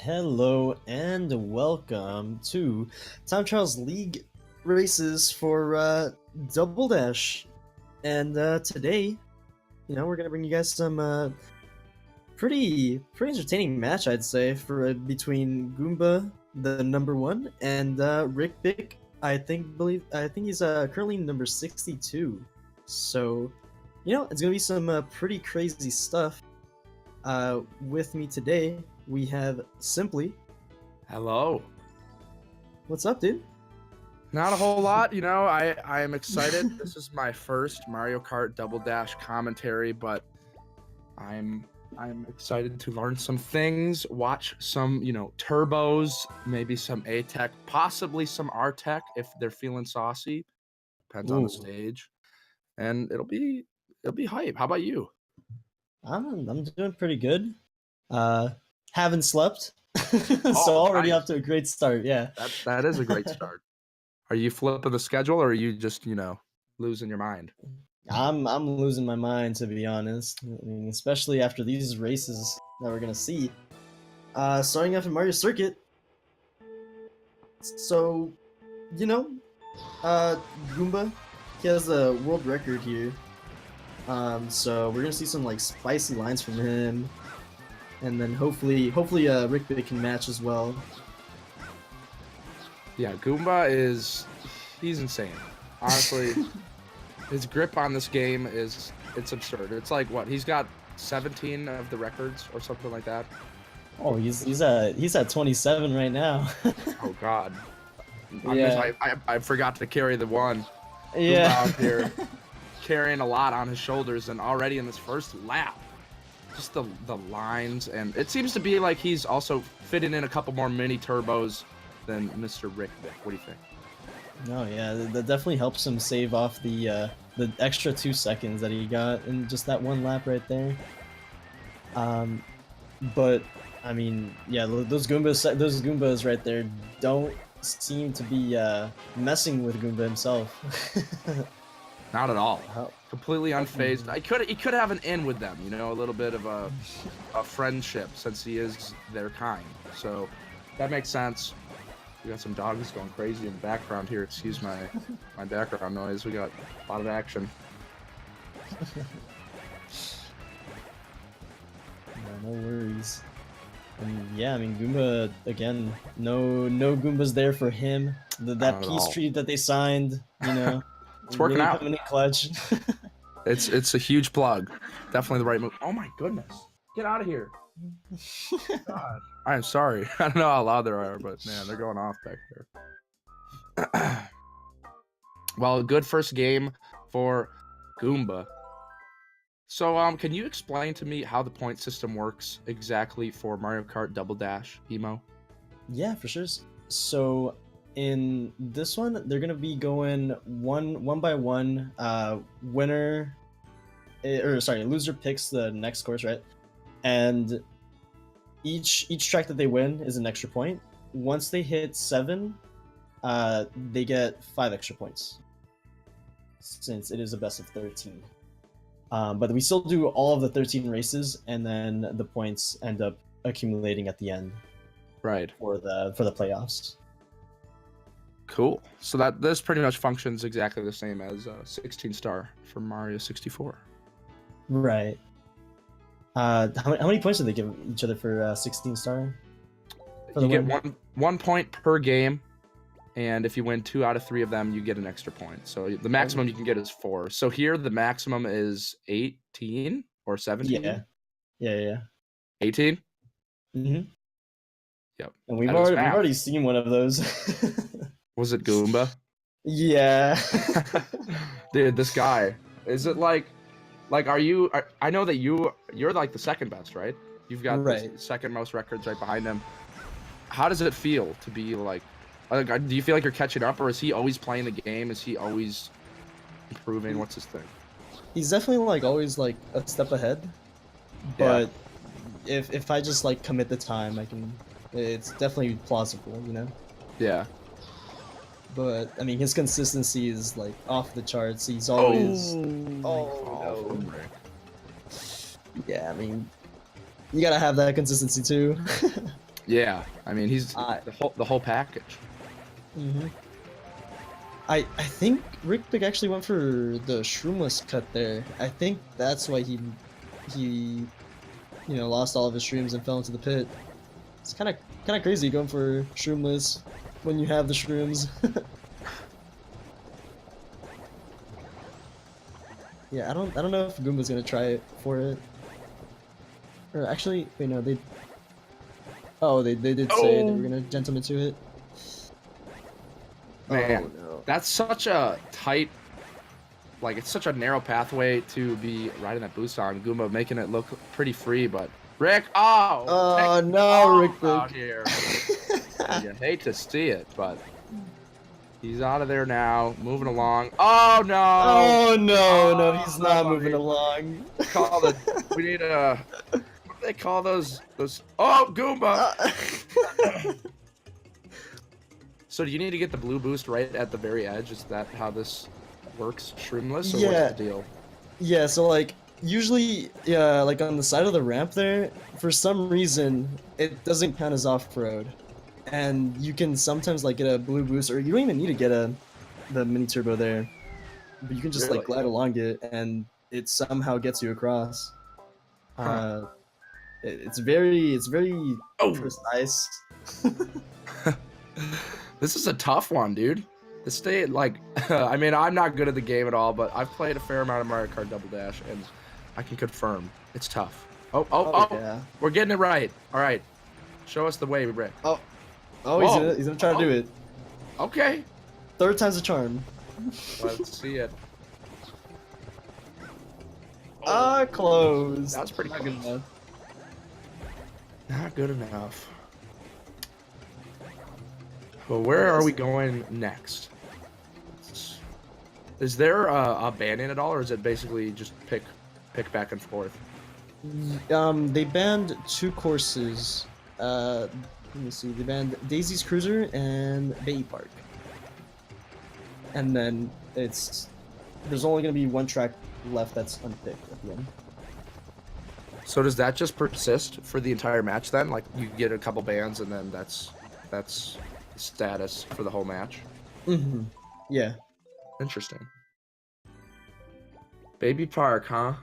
Hello and welcome to Time Trials League races for Double Dash. And today, we're gonna bring you guys some pretty entertaining match, I'd say, for between Goomba, the number 1, and Riqbic. I think he's currently number 62. So, it's gonna be some pretty crazy stuff. With me today, we have Simply. Hello. What's up, dude? Not a whole lot, I am excited. This is my first Mario Kart Double Dash commentary, but I'm excited to learn some things, watch some, turbos, maybe some A-Tech, possibly some R-Tech if they're feeling saucy. Depends on the stage. And it'll be hype. How about you? I'm doing pretty good. Haven't slept. So already nice. off to a great start, yeah. That is a great start. Are you flipping the schedule, or are you just, losing your mind? I'm losing my mind, to be honest. I mean, especially after these races that we're gonna see. Starting off in Mario Circuit. So, Goomba, he has a world record here. So we're gonna see some like spicy lines from him, and then hopefully Riqbic can match as well. Yeah, Goomba he's insane. Honestly, his grip on this game it's absurd. It's like what, he's got 17 of the records or something like that. Oh, he's at 27 right now. Oh God. Yeah. I forgot to carry the one. Yeah. Goomba out here carrying a lot on his shoulders, and already in this first lap, just the lines, and it seems to be like he's also fitting in a couple more mini turbos than Mr. Riqbic. What do you think? No, yeah, that definitely helps him save off the extra 2 seconds that he got in just that one lap right there. But I mean, yeah, those Goombas right there don't seem to be messing with Goomba himself. Not at all. Completely unfazed. He could have an in with them, a little bit of a friendship, since he is their kind. So that makes sense. We got some dogs going crazy in the background here. Excuse my background noise. We got a lot of action. No worries. And yeah, I mean, Goomba, again, no Goombas there for him. That peace treaty that they signed, it's working really out. Coming in clutch. It's a huge plug. Definitely the right move. Oh my goodness. Get out of here. God. I'm sorry. I don't know how loud they are, but man, they're going off back here. Well, a good first game for Goomba. So, can you explain to me how the point system works exactly for Mario Kart Double Dash, Emo? Yeah, for sure. So, in this one, they're gonna be going one by one. Loser picks the next course, right? And each track that they win is an extra point. Once they hit 7, they get 5 extra points, since it is a best of 13. But we still do all of the 13 races, and then the points end up accumulating at the end. Right. For the playoffs. Cool. So this pretty much functions exactly the same as 16 star for Mario 64. Right. How many points do they give each other for 16 star? You get one point per game, and if you win 2 out of 3 of them, you get an extra point. So the maximum you can get is 4. So here the maximum is 18 or 17. Yeah. 18. Mhm. Yep. And we've already seen one of those. Was it Goomba? Yeah. Dude, this guy. Is it like I know that you're like the second best, right? You've got the second most records right behind him. How does it feel to be like, do you feel like you're catching up, or is he always playing the game? Is he always improving? What's his thing? He's definitely like always like a step ahead. But if I just like commit the time, I can. It's definitely plausible, Yeah. But I mean, his consistency is like off the charts. He's always. Oh no. Yeah, I mean, you gotta have that consistency too. Yeah, I mean he's I- the whole package. Mm-hmm. I think Riqbic actually went for the shroomless cut there. I think that's why he lost all of his shrooms and fell into the pit. It's kind of crazy going for shroomless when you have the shrooms. Yeah, I don't know if Goomba's gonna try it for it. Or actually, wait, no, they did say they were gonna gentleman to it. Man, Oh no. that's such a tight, like it's such a narrow pathway to be riding that boost on. Goomba making it look pretty free, but Rick, Oh take no, off Riqbic. out here. You hate to see it, but he's out of there now, moving along. Oh no! Oh no, no, Oh, he's not moving buddy. along. We need a. What do they call those? Oh, Goomba! So do you need to get the blue boost right at the very edge? Is that how this works, shroomless, or Yeah. what's the deal? Yeah, so like usually, yeah, like on the side of the ramp there, for some reason it doesn't count as off-road, and you can sometimes like get a blue boost, or you don't even need to get the mini turbo there, but you can just Really? like glide along it, and it somehow gets you across. Huh. It's very Oh, precise. this is a tough one, dude. This state, like, I mean, I'm not good at the game at all, but I've played a fair amount of Mario Kart Double Dash, and I can confirm it's tough. Oh, Yeah. we're getting it right. All right, show us the way, Rick. Oh, Whoa. he's gonna try to do it. Okay, Third time's a charm. let's see it. Close. That's pretty Not close. good enough. Not good enough. Well, where are we going next? Is there a banning at all, or is it basically just pick back and forth? They banned 2 courses. Let me see. They banned Daisy's Cruiser and Bay Park. And then there's only gonna be 1 track left that's unpicked at the end. So does that just persist for the entire match then? Like you get a couple bans and then that's status for the whole match? Mm-hmm. Yeah. Interesting. Baby Park, huh?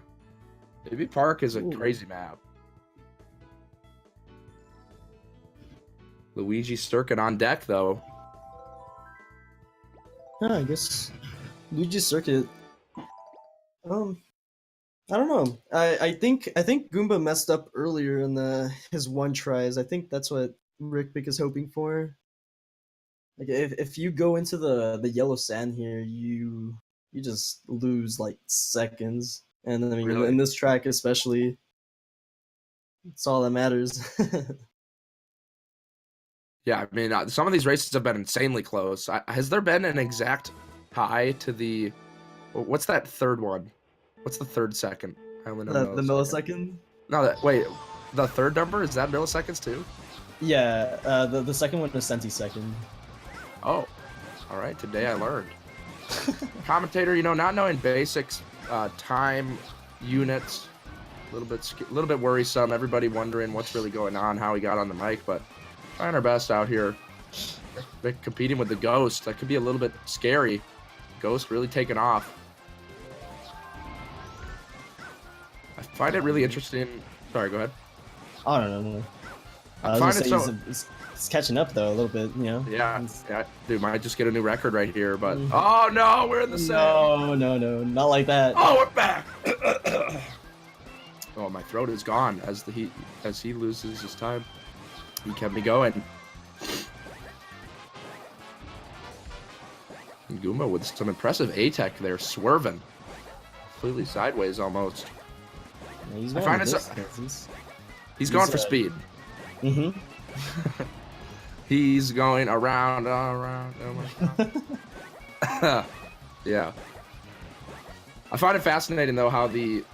Baby Park is a Ooh. crazy map. Luigi Sturkin on deck though. Yeah, I guess Luigi's Circuit. I don't know. I think Goomba messed up earlier in his 1 tries. I think that's what Riqbic is hoping for. Like if you go into the yellow sand here, you just lose like seconds. And I mean Really? in this track especially, it's all that matters. Yeah, I mean, some of these races have been insanely close. Has there been an exact tie to the... What's that third one? What's the third second? I only know The millisecond? No, wait. The third number? Is that milliseconds too? Yeah, the second one is centisecond. Oh, all right. Today I learned. Commentator, not knowing basics, time, units, a little bit worrisome. Everybody wondering what's really going on, how he got on the mic, but trying our best out here. Competing with the Ghost, that could be a little bit scary. Ghost really taking off. I find it really interesting. Sorry, go ahead. Oh no. I find it so. He's catching up though a little bit, Yeah, dude, might just get a new record right here, but oh no, we're in the sand. No, not like that. Oh, we're back. Oh, my throat is gone as he loses his time. He kept me going. And Goomba with some impressive A-Tech there, swerving. Completely sideways almost. Yeah, he's I find he's going for speed. Mm-hmm. He's going around. Oh my. Yeah. I find it fascinating though how the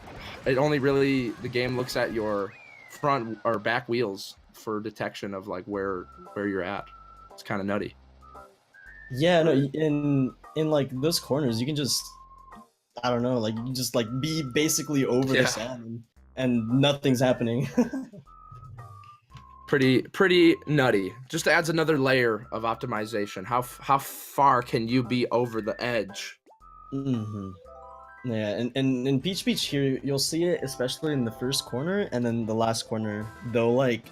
game looks at your front or back wheels for detection of like where you're at. It's kind of nutty. Yeah, no, in like those corners, you can just, I don't know, like you can just like be basically over the sand and nothing's happening. Pretty nutty. Just adds another layer of optimization. How far can you be over the edge? Mm-hmm. Yeah, and in Peach Beach here, you'll see it especially in the first corner and then the last corner. Though, like,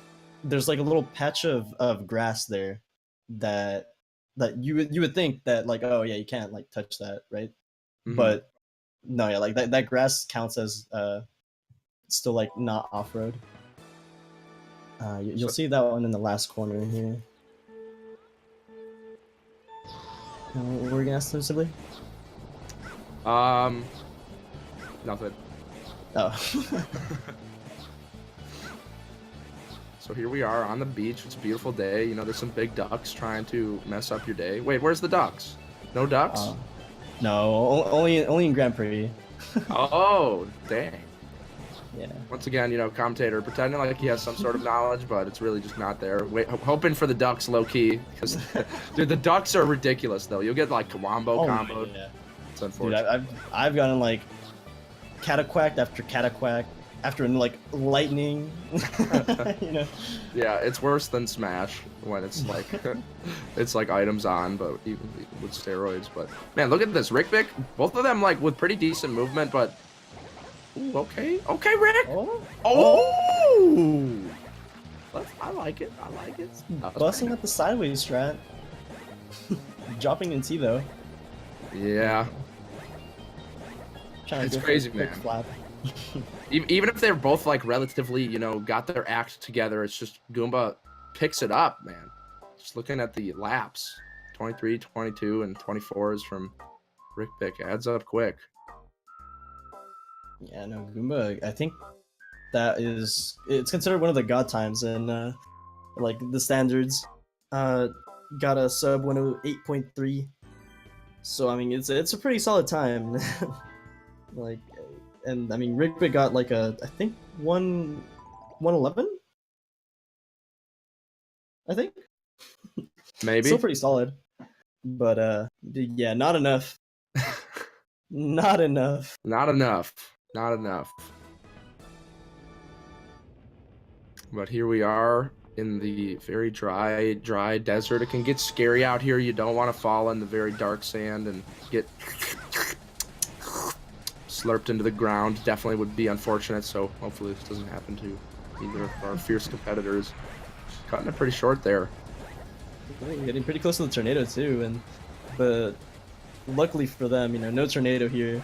there's like a little patch of grass there that you would think that like, oh yeah, you can't like touch that, right? But no, yeah, like that grass counts as still like not off road. You'll see that one in the last corner here. What were you gonna ask them, Sibley? Nothing. Oh. So here we are on the beach. It's a beautiful day. You know, there's some big ducks trying to mess up your day. Wait, where's the ducks? No ducks? No, only in Grand Prix. Oh, dang. Yeah. Once again, you know, commentator pretending like he has some sort of knowledge, but it's really just not there. Wait, hoping for the ducks low key, because dude, the ducks are ridiculous though. You'll get like wombo combo. Yeah. It's unfortunate. Dude, I've gotten like cataquacked after cataquack after like lightning. You know. Yeah, it's worse than Smash when it's like it's like items on, but even with steroids. But man, look at this, Riqbic. Both of them like with pretty decent movement, but ooh, okay, Rick. Oh. I like it. I like it. Busting up the sideways strat. Dropping in T though. Yeah. It's crazy, man. Flap. Even if they're both like relatively, you know, got their act together, it's just Goomba picks it up, man. Just looking at the laps, 23, 22, and 24s from Riqbic adds up quick. Yeah, no, Goomba, I think it's considered one of the god times in like the standards. Got a sub 108.3. So I mean it's a pretty solid time. Like, and I mean Riqbic got like I think 111? I think. Maybe. Still pretty solid. But yeah, not enough. Not enough. Not enough. Not enough. But here we are in the very dry desert. It can get scary out here. You don't want to fall in the very dark sand and get slurped into the ground. Definitely would be unfortunate, so hopefully this doesn't happen to either of our fierce competitors. Cutting it pretty short there. Getting pretty close to the tornado too, but luckily for them, you know, no tornado here.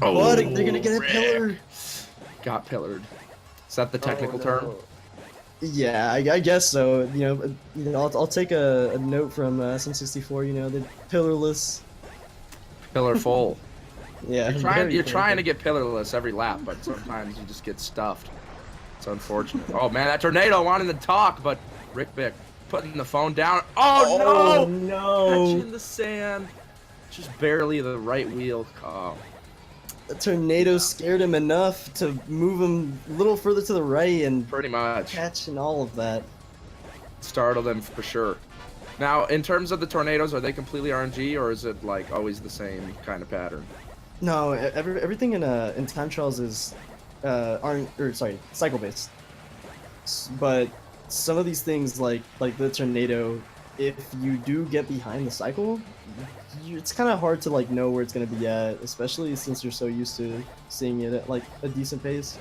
Oh, but they're gonna get a pillar. Got pillared. Is that the technical term? Yeah, I guess so. You know, I'll take a note from SM64. You know, the pillarless. Pillar full. Yeah. You're trying to get pillarless every lap, but sometimes you just get stuffed. It's unfortunate. Oh man, that tornado wanted to talk, but Riqbic putting the phone down. Oh no! No! Catching the sand. Just barely the right wheel. Oh. The tornado scared him enough to move him a little further to the right and pretty much catching all of that. Startled him for sure. Now, in terms of the tornadoes, are they completely RNG or is it like always the same kind of pattern? No, everything in time trials is cycle based. But some of these things like the tornado, if you do get behind the cycle, it's kind of hard to like know where it's gonna be at, especially since you're so used to seeing it at like a decent pace.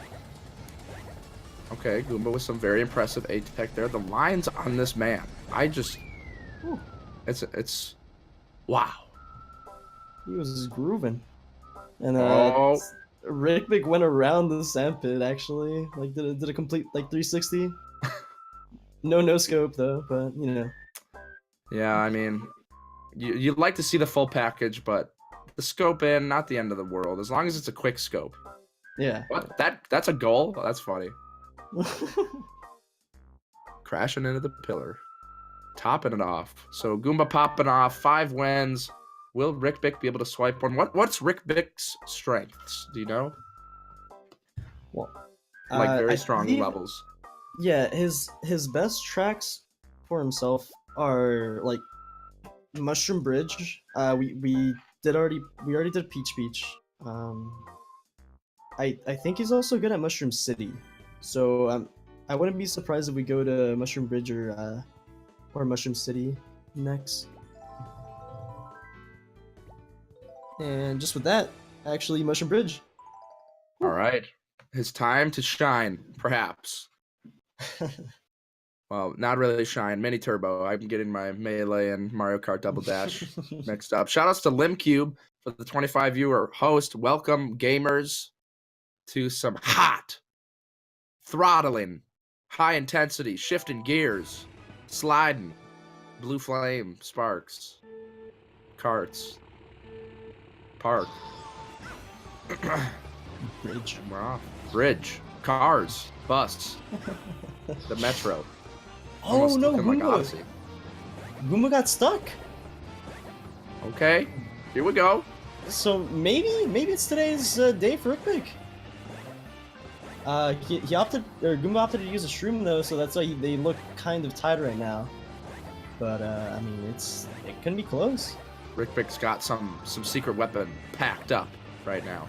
Okay, Goomba with some very impressive A-Tech there. The lines on this man, it's wow. He was just grooving, and Riqbic went around the sandpit actually, like did a complete like 360. No scope though, but you know. Yeah, I mean, you'd like to see the full package, but the scope in, not the end of the world, as long as it's a quick scope. Yeah. What? That's a goal? That's funny. Crashing into the pillar. Topping it off. So Goomba popping off, 5 wins. Will Riqbic be able to swipe one? What's Riqbic's strengths? Do you know? Well, like very I strong believe, levels. Yeah, his best tracks for himself are like Mushroom Bridge. We already did Peach Beach. I think he's also good at Mushroom City. So I wouldn't be surprised if we go to Mushroom Bridge or Mushroom City next. And just with that, actually, Mushroom Bridge. All right, it's time to shine, perhaps. Well, not really shine. Mini Turbo. I'm getting my Melee and Mario Kart Double Dash mixed up. Shout outs to Limcube for the 25 viewer host. Welcome, gamers, to some hot, throttling, high intensity, shifting gears, sliding, blue flame, sparks, carts, park. Bridge. We're off. Bridge, cars, bus, the metro. Oh Almost no, looking like Goomba! Odyssey. Goomba got stuck. Okay, here we go. So maybe it's today's day for Riqbic. He opted, or Goomba opted to use a shroom though, so that's why they look kind of tied right now. But I mean, it can be close. Riqbic's got some secret weapon packed up right now.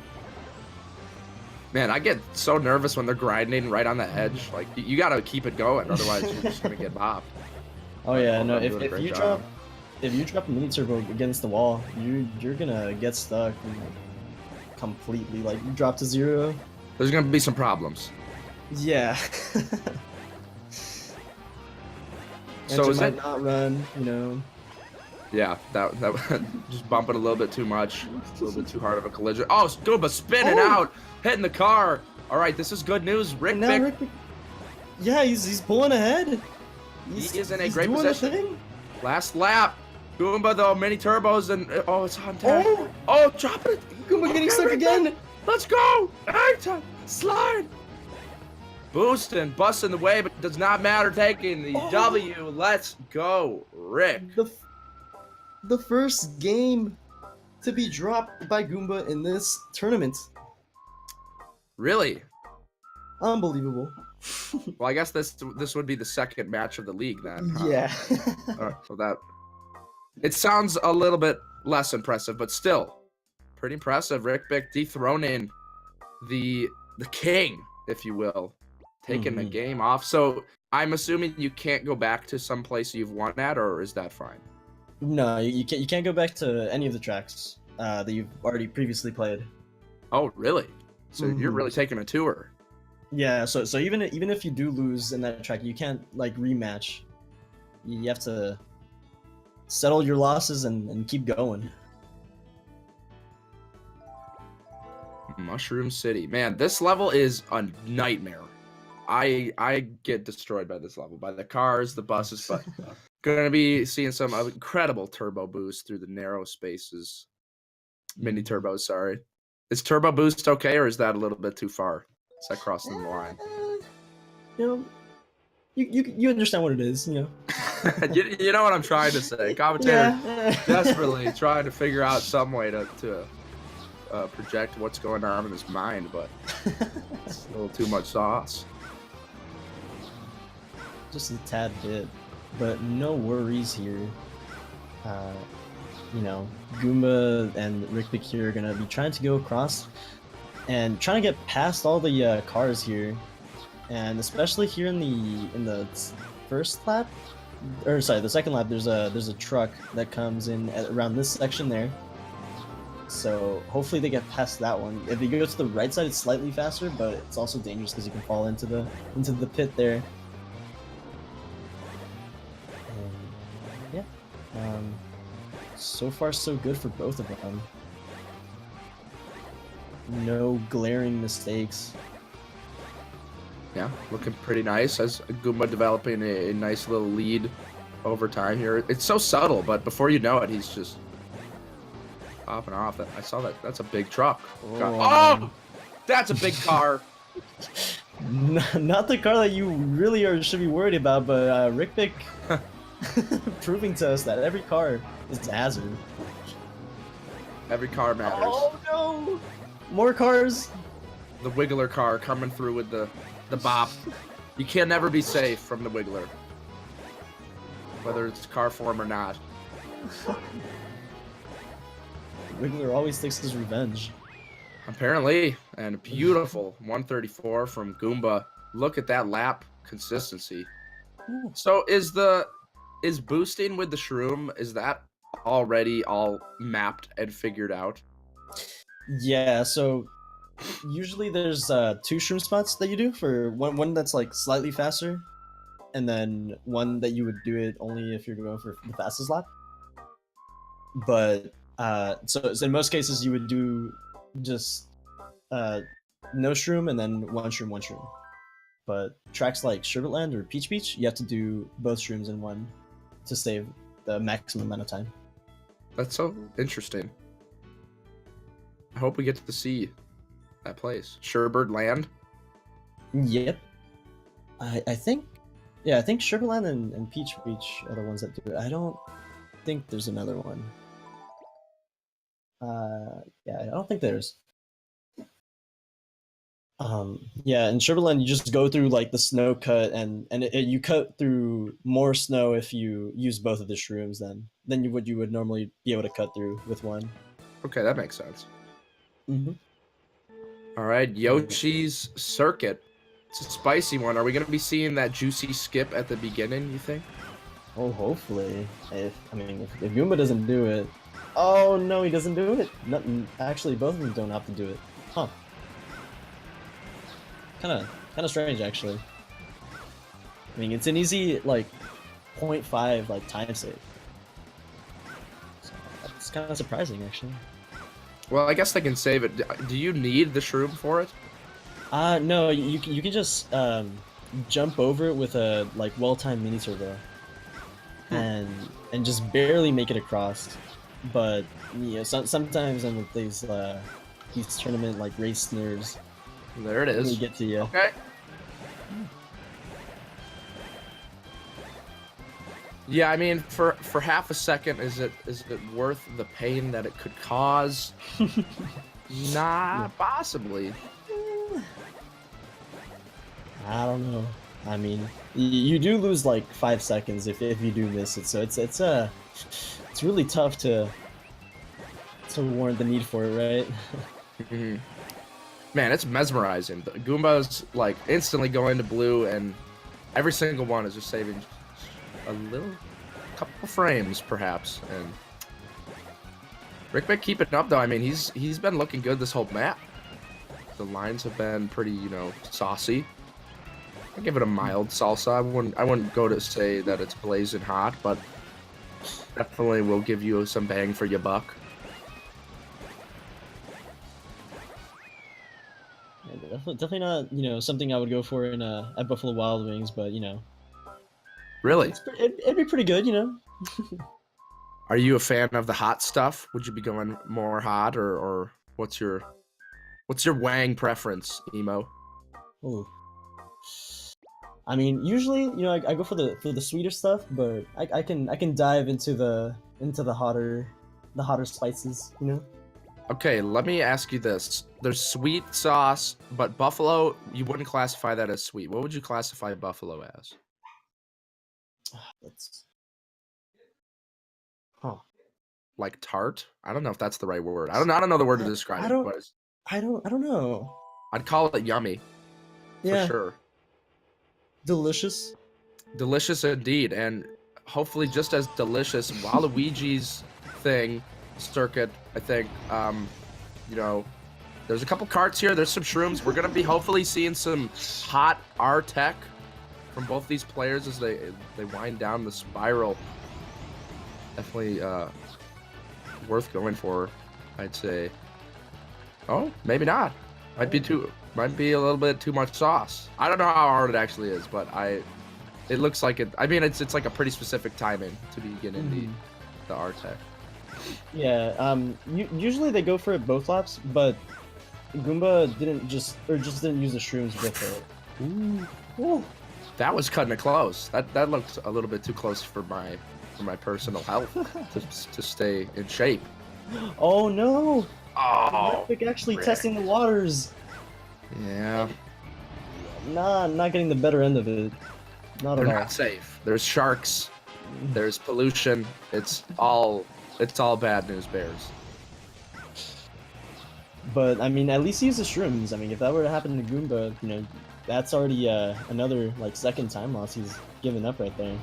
Man, I get so nervous when they're grinding right on the edge. Like, you gotta keep it going, otherwise you're just gonna get bopped. Oh yeah, no. Doing a If great you job. drop a mini turbo against the wall, you're gonna get stuck completely. Like you drop to 0. There's gonna be some problems. Yeah. So Engine is might it? not run, you know. Yeah, that just bumping a little bit too much, a little bit too hard of a collision. Oh, Scuba spinning Oh! out, hitting the car. All right, this is good news. And now Riqbic, Riqbic, yeah, he's pulling ahead. he is in a he's great doing the position. thing. Last lap. Goomba though, mini turbos and oh, it's on tap. Oh! Oh, drop it. Goomba getting Okay, stuck Riqbic, again. Let's go. Hey, slide. Boosting, busting the way, but does not matter. Taking the Oh. W. Let's go, Rick. The first game to be dropped by Goomba in this tournament. Really? Unbelievable. Well, I guess this would be the second match of the league then. Huh? Yeah. So that it sounds a little bit less impressive, but still pretty impressive. Riqbic dethroning the king, if you will, taking the game off. So I'm assuming you can't go back to some place you've won at, or is that fine? No, you can't go back to any of the tracks that you've already previously played. Oh, really? So you're really taking a tour. Yeah, so even if you do lose in that track, you can't like rematch. You have to settle your losses and keep going. Mushroom City. Man, this level is a nightmare. I get destroyed by this level, by the cars, the buses, but gonna be seeing some incredible turbo boost through the narrow spaces. Mini turbo, sorry. Is turbo boost okay, or is that a little bit too far? Is that crossing the line? You know, you understand what it is, you know. you know what I'm trying to say. Commentator Yeah. desperately trying to figure out some way to project what's going on in his mind, but it's a little too much sauce. Just a tad bit, but no worries here. You know, Goomba and Riqbic here are gonna be trying to go across and trying to get past all the cars here, and especially here in the first lap, or sorry, the second lap. There's a truck that comes in around this section there. So hopefully they get past that one. If they go to the right side, it's slightly faster, but it's also dangerous because you can fall into the pit there. And yeah, so far so good for both of them. No glaring mistakes. Yeah, looking pretty nice as Goomba developing a nice little lead over time here. It's so subtle, but before you know it, he's just popping off. I saw that. That's a big truck. Oh, that's a big car. Not the car that you really should be worried about, but Riqbic proving to us that every car is a hazard. Every car matters. Oh no! More cars! The Wiggler car coming through with the bop. You can never be safe from the Wiggler, whether it's car form or not. Wiggler always takes his revenge. Apparently, and beautiful 134 from Goomba. Look at that lap consistency. Ooh. So is boosting with the shroom, is that already all mapped and figured out? Yeah, so usually there's 2 shroom spots that you do for one that's like slightly faster, and then one that you would do it only if you're going for the fastest lap. But so in most cases you would do just no shroom and then one shroom, one shroom. But tracks like Sherbetland or Peach Beach, you have to do both shrooms in one to save the maximum amount of time. That's so interesting. I hope we get to see that place. Sherbert Land? Yep. I think, yeah, I think Sherbetland and Peach Beach are the ones that do it. I don't think there's another one. Yeah, I don't think there's. Yeah, in Sherbetland you just go through like the snow cut, and you cut through more snow if you use both of the shrooms than you would normally be able to cut through with one. Okay, that makes sense. Mm-hmm. All right, Yoshi's Circuit. It's a spicy one. Are we going to be seeing that juicy skip at the beginning, you think? Oh, hopefully. If Goomba doesn't do it, oh no, he doesn't do it. Nothing. Actually, both of them don't have to do it. Huh? Kind of strange, actually. I mean, it's an easy like 0.5 like time save. So that's kind of surprising, actually. Well, I guess they can save it. Do you need the shroom for it? No, you can just jump over it with a like well-timed mini turbo, and just barely make it across. But you know, sometimes in these tournament like race nerds, There it is. really get to you. Okay. Yeah, I mean, for half a second, is it worth the pain that it could cause? Nah, possibly. I don't know. I mean, you do lose like 5 seconds if you do miss it, so it's really tough to warrant the need for it, right? Mm-hmm. Man, it's mesmerizing. The Goombas like instantly go into blue, and every single one is just saving a couple frames, perhaps. And Riqbic keep it up though. I mean, he's been looking good this whole map. The lines have been pretty, saucy. I give it a mild salsa. I wouldn't go to say that it's blazing hot, but definitely will give you some bang for your buck. Yeah, definitely not something I would go for in at Buffalo Wild Wings, but Really? it'd be pretty good, Are you a fan of the hot stuff? Would you be going more hot, or what's your wang preference, Emo? Ooh. I mean, usually, I go for the sweeter stuff, but I can dive into the hotter spices, Okay, let me ask you this. There's sweet sauce, but buffalo, you wouldn't classify that as sweet. What would you classify buffalo as? Like tart? I don't know if that's the right word. I don't know the word to describe it. But I don't know. I'd call it yummy. Yeah. For sure. Delicious. Delicious indeed, and hopefully just as delicious. Waluigi's circuit, I think. There's a couple carts here. There's some shrooms. We're gonna be hopefully seeing some hot R tech from both these players as they wind down the spiral. Definitely worth going for, I'd say. Oh, maybe not. Might be a little bit too much sauce. I don't know how hard it actually is, but it looks like it. I mean, it's like a pretty specific timing to begin in the R tech. Yeah. Usually they go for it both laps, but Goomba didn't use the shrooms with it. Ooh. That was cutting it close. That looked a little bit too close for my personal health to stay in shape. Oh no! Oh, Riqbic actually testing the waters. Yeah. Nah, not getting the better end of it. Not They're at all. not safe. There's sharks. There's pollution. It's all bad news bears. But I mean, at least use the shrooms. I mean, if that were to happen to Goomba, that's already another like second time loss he's given up right there.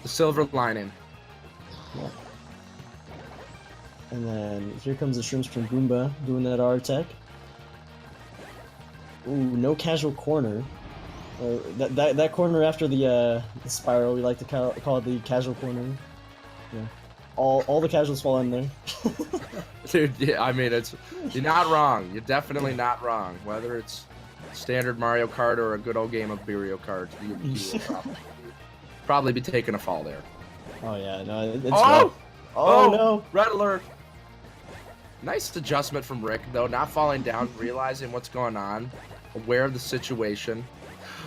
The silver lining. Yeah. And then here comes the shrooms from Goomba doing that R tech. Ooh, no casual corner. That corner after the spiral, we like to call it the casual corner. Yeah. All the casuals fall in there. Dude, yeah, I mean, you're not wrong. You're definitely not wrong. Whether it's standard Mario Kart or a good old game of Mario Kart, you will probably be taking a fall there. Oh yeah, no, it's rough. Oh no! Red alert! Nice adjustment from Rick, though, not falling down, realizing what's going on, aware of the situation.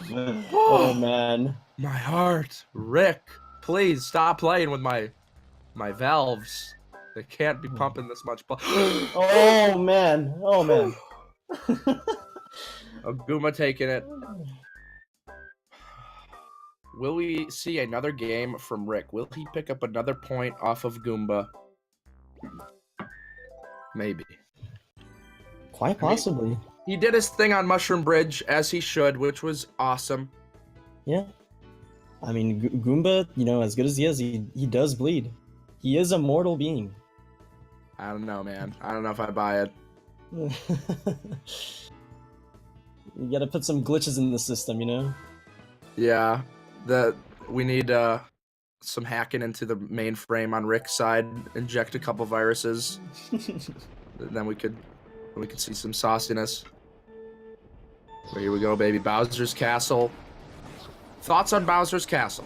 Oh man. My heart. Rick, please stop playing with my valves. They can't be pumping this much blood. Oh man. Oh man. Goomba taking it. Will we see another game from Rick? Will he pick up another point off of Goomba? Maybe. Quite possibly. He did his thing on Mushroom Bridge, as he should, which was awesome. Yeah. I mean, Goomba, you know, as good as he is, he does bleed. He is a mortal being. I don't know, man. I don't know if I buy it. You gotta put some glitches in the system, you know? Yeah. We need some hacking into the mainframe on Rick's side, inject a couple viruses. Then we could see some sauciness. Well, here we go, baby. Bowser's Castle. Thoughts on Bowser's Castle?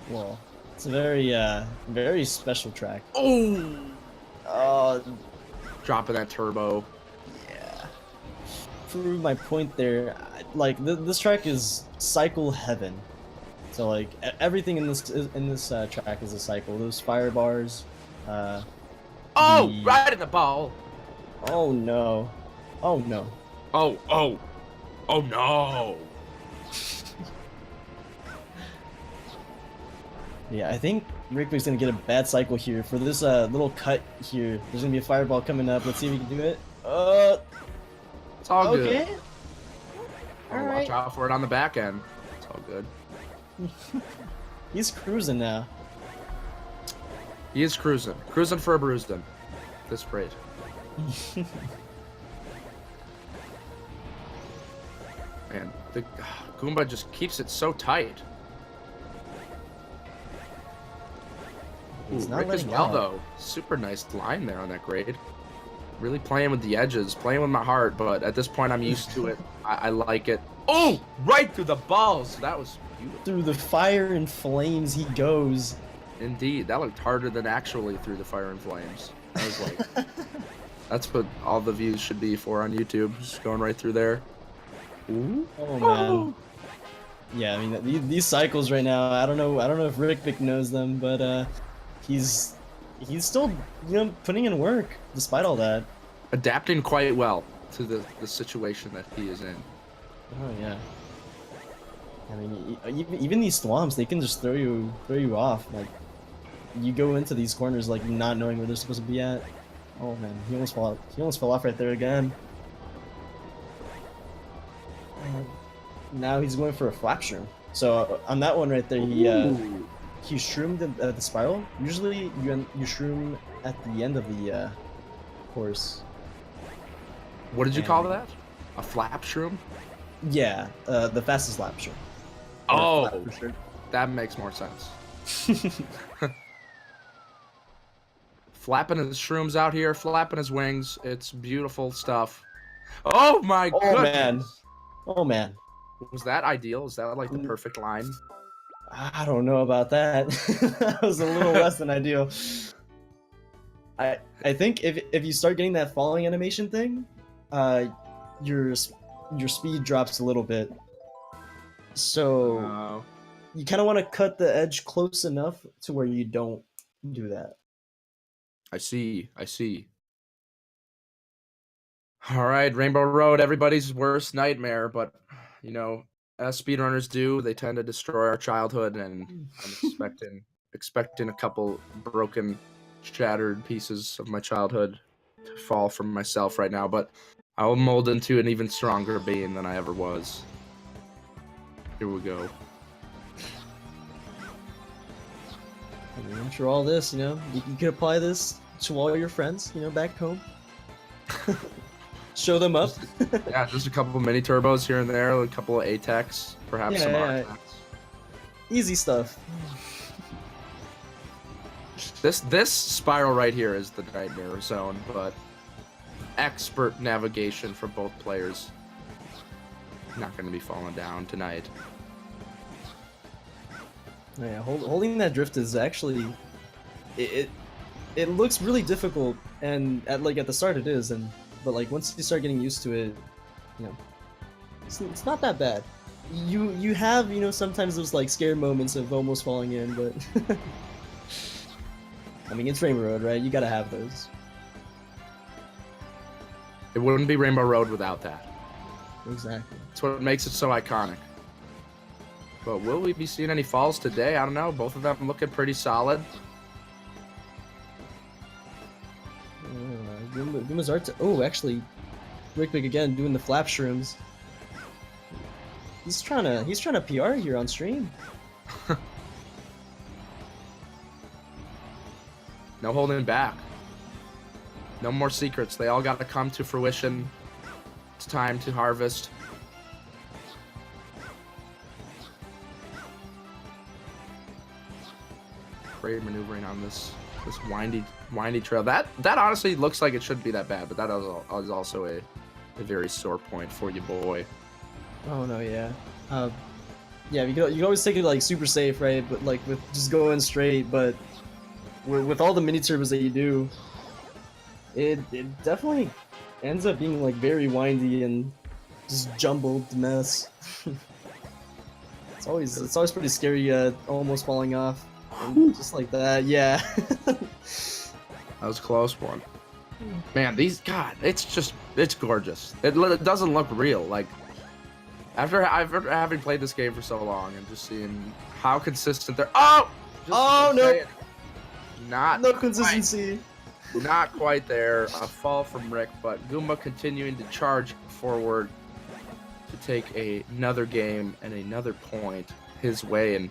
Well, it's a very special track. Oh! Dropping that turbo. Yeah. Prove my point there. Like this track is cycle heaven. So like everything in this track is a cycle. Those fire bars. Right in the ball. Oh no. Oh no. Oh no. Yeah, I think Riqbic's gonna get a bad cycle here. For this little cut here, there's gonna be a fireball coming up. Let's see if we can do it. It's all good. Okay. Watch out for it on the back end. It's all good. He's cruising now. He is cruising. Cruising for a bruising. That's great. Man, the Goomba just keeps it so tight. He's not Rick as letting well, out. though. Super nice line there on that grade. Really playing with the edges, playing with my heart, but at this point I'm used to it. I like it. Oh, right through the balls. That was beautiful. Through the fire and flames he goes. Indeed, that looked harder than actually through the fire and flames. I was like, that's what all the views should be for on YouTube. Just going right through there. Ooh. Oh man. Yeah, I mean these cycles right now. I don't know if Riqbic knows them, but he's still, you know, putting in work despite all that. Adapting quite well to the situation that he is in. Oh yeah. I mean, even these swamps, they can just throw you off. Like, you go into these corners like not knowing where they're supposed to be at. Oh man, he almost fell off right there again. And now he's going for a flap shroom. So on that one right there, he shroomed the spiral. Usually you shroom at the end of the course. What did you call that? A flap shroom? Yeah, the fastest lap shroom. Oh, that makes more sense. Flapping his shrooms out here, flapping his wings. It's beautiful stuff. Oh my goodness. Man. Oh man. Was that ideal? Is that like the perfect line? I don't know about that. That was a little less than ideal. I think if you start getting that falling animation thing, your speed drops a little bit. So you kind of want to cut the edge close enough to where you don't do that. I see. All right, Rainbow Road, everybody's worst nightmare, but you know, as speedrunners do, they tend to destroy our childhood, and I'm expecting a couple broken, shattered pieces of my childhood to fall from myself right now. But I will mold into an even stronger being than I ever was. Here we go. I mean, after all this, you know, you could apply this to all your friends, you know, back home. Show them up. Yeah, just a couple of mini turbos here and there, a couple of ATEX, perhaps some RTX. Easy stuff. This spiral right here is the nightmare zone, but expert navigation for both players. Not going to be falling down tonight. Yeah, holding that drift is actually it looks really difficult, and at the start it is, but like once you start getting used to it, you know, it's not that bad. You have, you know, sometimes those like scared moments of almost falling in, but I mean, it's Rainbow Road, right? You gotta have those. It wouldn't be Rainbow Road without that. Exactly. It's what makes it so iconic. But will we be seeing any falls today? I don't know. Both of them looking pretty solid. Goomba's art. Oh, actually, Riqbic again doing the flap shrooms. He's trying to PR here on stream. No holding back. No more secrets. They all got to come to fruition. It's time to harvest. Great maneuvering on this windy trail. That honestly looks like it shouldn't be that bad, but that is also a very sore point for you, boy. Oh no, yeah. Yeah, you can always take it like super safe, right? But like with just going straight, but with all the mini turbos that you do, it definitely ends up being like very windy and just jumbled mess. It's always pretty scary, almost falling off, and just like that. Yeah. That was a close one. Man, it's gorgeous. It doesn't look real. Like after having played this game for so long and just seeing how consistent they're. Oh no. No consistency. Not quite there. A fall from Rick, but Goomba continuing to charge forward to take another game and another point his way. And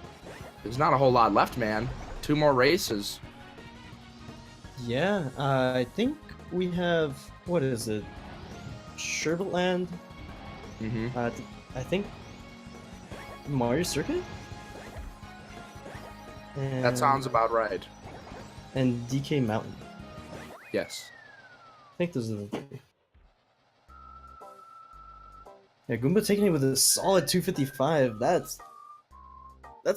there's not a whole lot left, man. 2 more races. Yeah, I think we have, what is it? Sherbetland? Mm-hmm. I think Mario Circuit? And, That sounds about right. And DK Mountain. Yes. I think those are the 3. Yeah, Goomba taking it with a solid 255. That's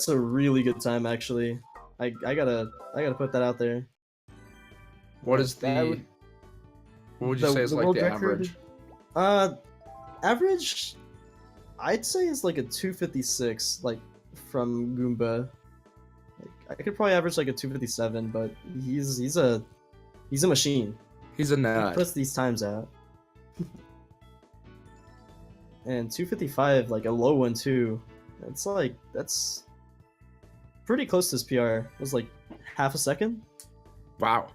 a really good time, actually. I gotta put that out there. What is the? What would you say is like the average? Average, I'd say is like a 256, like from Goomba. Like, I could probably average like a 257, but he's a machine. He's a nut. He puts these times out. And 255, like a low one too. That's pretty close to his PR. It was like half a second. Wow.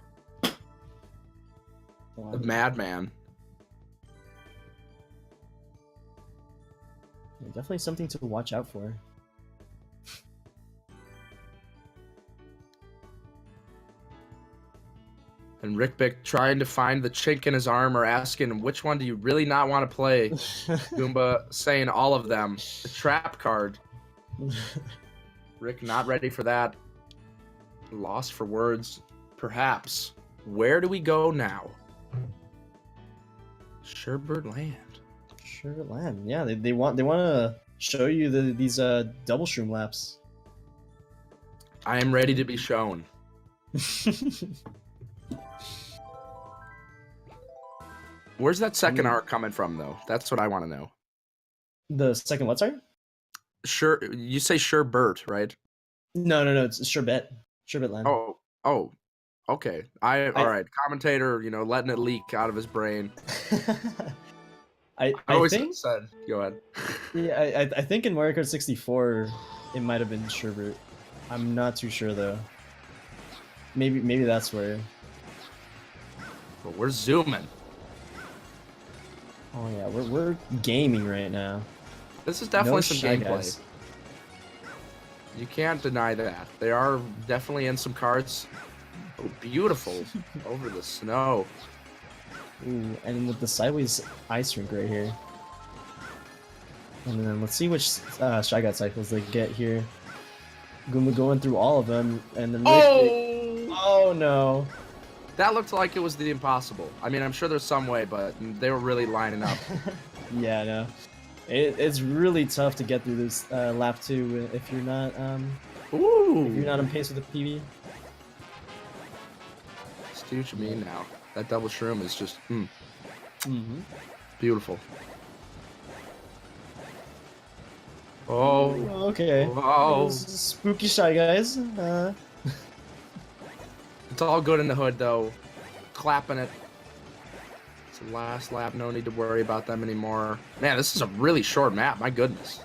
The madman. Yeah, definitely something to watch out for. And Riqbic trying to find the chink in his armor, asking which one do you really not want to play? Goomba saying all of them. The trap card. Rick not ready for that. Lost for words, perhaps. Where do we go now? Sherbert Land. Sherbet Land. Yeah, they want to show you these double shroom laps. I am ready to be shown. Where's that second arc coming from, though? That's what I want to know. The second what, sorry? Sure, you say Sherbert, right? No, it's Sherbet. Sherbet Land. Oh, okay. All right. Commentator, letting it leak out of his brain. I always think. Said, go ahead. Yeah, I think in Mario Kart 64 it might have been Sherbert. I'm not too sure though. Maybe that's where. But we're zooming. Oh yeah, we're gaming right now. This is definitely No some Shy gameplay. Guys. You can't deny that. They are definitely in some karts. Oh, beautiful. Over the snow. Ooh, and with the sideways ice rink right here. And then let's see which Shy Guy cycles they get here. Goomba going through all of them, and then Oh! Oh no. That looked like it was the impossible. I mean, I'm sure there's some way, but they were really lining up. Yeah, no. It's really tough to get through this lap 2 if you're not Ooh! if you're not on pace with the PB. See what you mean now. That double shroom is just Mm-hmm. beautiful. Oh. Okay. Wow. Spooky Shy Guys. It's all good in the hood, though. Clapping it. It's the last lap. No need to worry about them anymore. Man, this is a really short map. My goodness.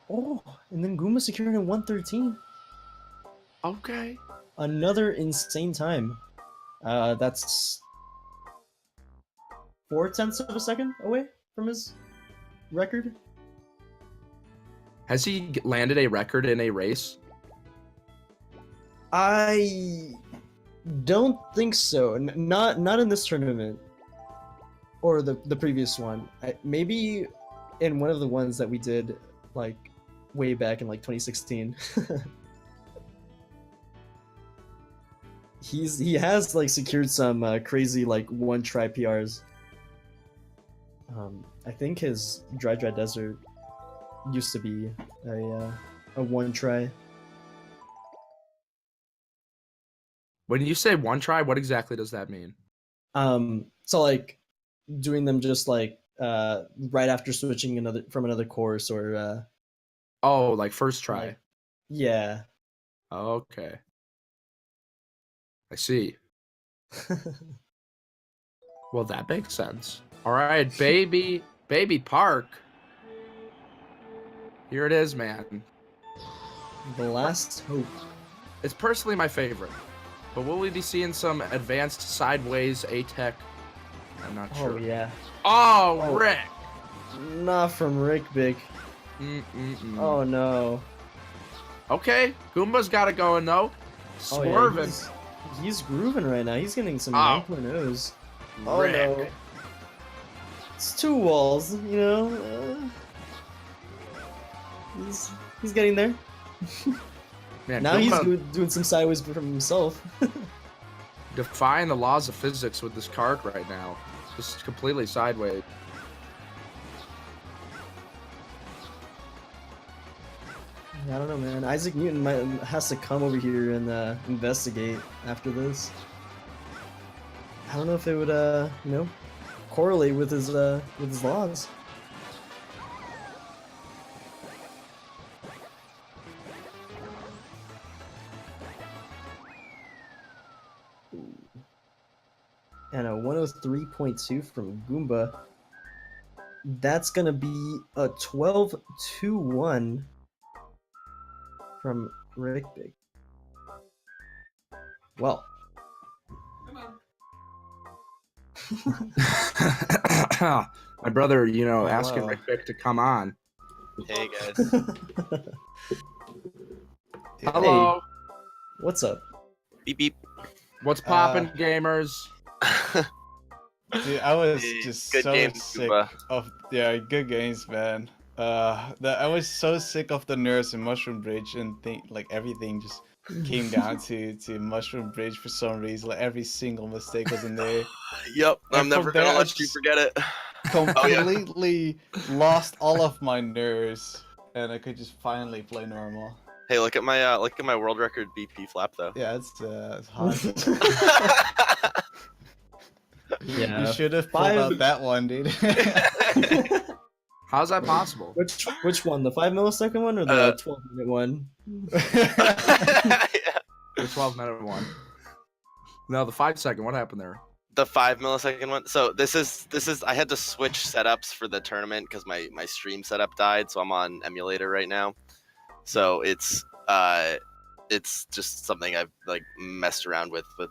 Oh, and then Goomba secured in 113. Okay. Another insane time. That's 0.4 of a second away from his record. Has he landed a record in a race? I don't think so. Not in this tournament or the previous one. Maybe in one of the ones that we did like way back in like 2016. He has like secured some crazy like one try PRs. I think his Dry Desert used to be a one try. When you say one try, what exactly does that mean? So like doing them just like right after switching from another course or Oh, like first try. like, yeah. Okay. I see. Well, that makes sense. All right, baby park. Here it is, man. The last hope. It's personally my favorite. But will we be seeing some advanced sideways A-Tech? I'm not sure. Oh yeah. Oh, Rick! Not from Riqbic. Oh no. Okay, Goomba's got it going though. Oh, yeah, Swerving. he's grooving right now. He's getting some Oh. 9.0s. Oh Rick. no. It's 2 walls, you know. He's getting there. Man, Now he's Goomba doing some sideways from himself. defying the laws of physics with this cart right now. Just completely sideways. I don't know, man. Isaac Newton has to come over here and investigate after this. I don't know if they would, you know, correlate with his laws. And a 103.2 from Goomba. That's gonna be a 12-2-1 from Riqbic. Well. My brother, you know, Oh, asking wow. Riqbic to come on. Hey guys. Hello. What's up? Beep beep. What's poppin', gamers? Dude, I was Hey, just good so games, sick Goomba. of good games, man. I was so sick of the nerfs in Mushroom Bridge and think like everything just came down to Mushroom Bridge for some reason. Like every single mistake was in there. Yep, I'm And never from there, gonna I let you just forget it. Completely lost all of my nerves, and I could just finally play normal. Hey, look at my world record BP flap though. Yeah, it's hot. Yeah. You should have pulled out that one, dude. How's that possible? Which one? The 5 millisecond one or the 12-minute one? Yeah. The 12-minute one. No, the 5-second. What happened there? The 5 millisecond one. So this is I had to switch setups for the tournament because my stream setup died, so I'm on emulator right now. So it's just something I've like messed around with like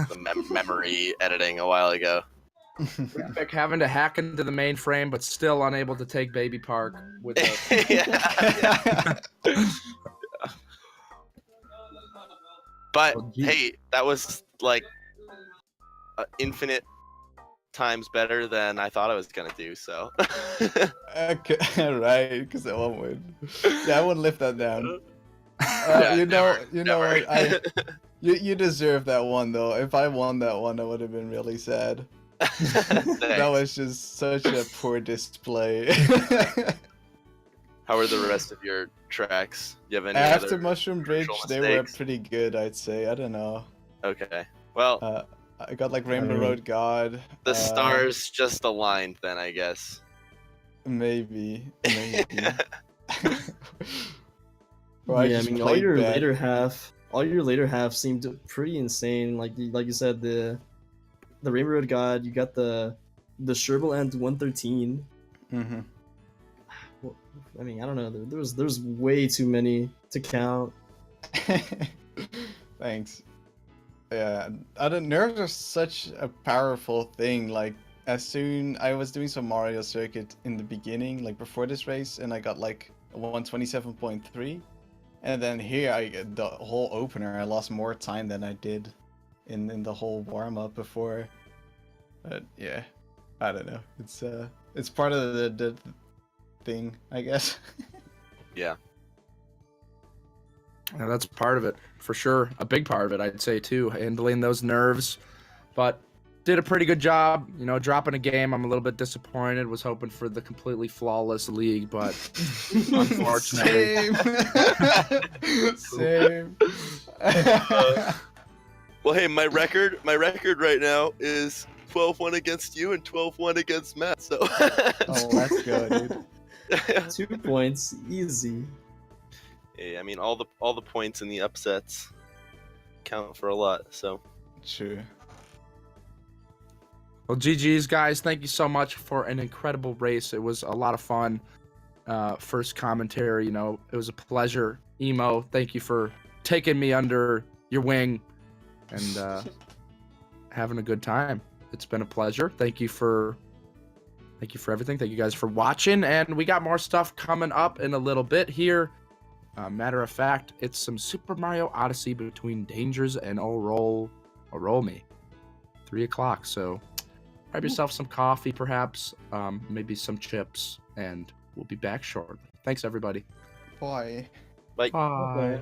the memory editing a while ago. Riqbic having to hack into the mainframe, but still unable to take Baby Park with the... Yeah. But Oh, gee. hey, that was like infinite times better than I thought I was gonna do. So. Okay, right, because I won't win. Yeah, I wouldn't lift that down. Yeah, you know never. what? You deserve that one though. If I won that one, I would have been really sad. That was just such a poor display. How are the rest of your tracks? You have any After other Mushroom Bridge, crucial they were mistakes? pretty good, I'd say. I don't know. Okay. Well, I got like Rainbow mean, Road God. the stars just aligned then, I guess. Maybe. Or yeah, I just mean, all played your bad. later half seemed pretty insane. Like you said, the Rainbow Road God, you got the Sherble and 113. Mm-hmm. Well, I mean, I don't know. There's way too many to count. Thanks. Yeah, nerves are such a powerful thing. Like, as soon I was doing some Mario Circuit in the beginning, like before this race, and I got like a 127.3, and then here the whole opener, I lost more time than I did in the whole warm up before. But yeah, I don't know. It's part of the thing, I guess. Yeah. Yeah, that's part of it, for sure. A big part of it, I'd say, too. Handling those nerves. But did a pretty good job. You know, dropping a game, I'm a little bit disappointed. Was hoping for the completely flawless league, but unfortunately. Same. Well, hey, my record right now is 12-1 against you and 12-1 against Matt. So. Oh, let's go, dude. 2 points, easy. Hey, I mean, all the points and the upsets count for a lot. So. True. Well, GG's, guys. Thank you so much for an incredible race. It was a lot of fun. First commentary, you know, it was a pleasure. Emo, thank you for taking me under your wing and having a good time. It's been a pleasure. Thank you for everything. Thank you guys for watching, and we got more stuff coming up in a little bit here. Matter of fact, it's some Super Mario Odyssey between Dangers and Roll Me, 3 o'clock. So grab yourself some coffee, perhaps, maybe some chips, and we'll be back shortly. Thanks, everybody. Boy. Bye. Bye. Okay.